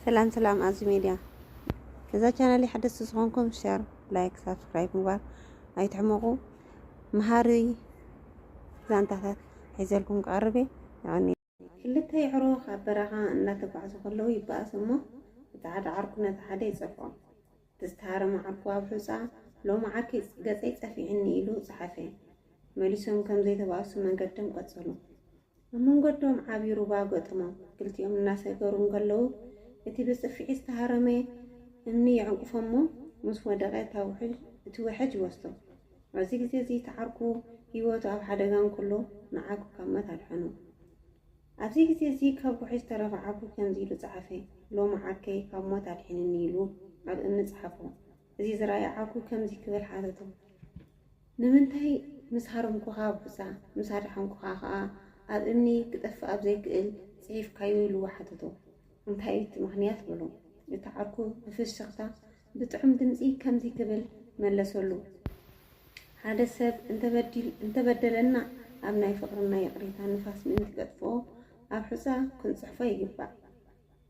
سلام سلام عزي ميديا. إذا كان لي حدث تسخنكم شير لايك سبسكرايب مبار أي تعمقوا مهاري زانتها حيزلكم قربي يعني كلتها يعروخ عبرها أن تبعثوا كله يبقى سمو تعاد عركنا تحدي صفون تستهار معكوا بحسا لو معك قصي صفي عني له صحفي ماليسهم كم زي تبعثوا من قدم قصلوا من قدم عبيروا باقطموا قلت يوم الناس يقرون قالوا እቲ በጽፊዕ ዝተሃረመ እምኒ ይዕንቅፎሞ ምስ ወደቀ ትውሕጅ ወስቶ ኣብዚ ግዜ እዚ ተዓርኩ ህይወቱ ኣብ ሓደጋን ኩሉ ንዓኩ ካብ ሞት ኣድሕኑ ኣብዚ ግዜ እዚ ካብ ውሕጅ ተረፍዓኩ ከምዚ ኢሉ ጸሓፈ ሎሚ ዓከይ ካብ ሞት ኣድሕንኒ ኢሉ ኣብ እምኒ ጸሓፎ እዚ ዝረኣዓኩ ከምዚ ክብል ሓተቶ ንምንታይ ምስ ሃረምኩኻ ብዛ ምስ ኣድሓንኩኻ ከዓ ኣብ እምኒ ክጠፍእ ኣብ ዘይክእል ጽሒፍካዮ ኢሉ ሓተቶ እንታይ ምክንያት ብሎ የተዓርኩ በፍሽኽታ ብጥዑም ድምጺ ከምዚ ክብል መለሰሉ ሓደ ሰብ እንተበደለና ኣብ ናይ ፍቅርና ይቅሪታ ንፋስ ምእንቲ ቀጥፎ ኣብ ሕፃ ክንጽሕፎ ይግባእ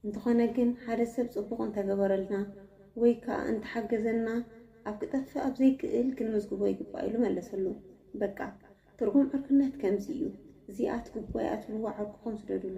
እንተኾነ ግን ሓደ ሰብ ጽቡቕ እንተገበረልና ወይ ከዓ እንተሓገዘና ኣብ ክጠፍእ ኣብ ዘይክእል ክንምዝግቦ ይግባእ ኢሉ መለሰሉ በቃ ትርጉም ዕርክነት ከምዚ እዩ እዚኣት ጉባኤ ኣትልዎ ዓርኩኹም ስደድሉ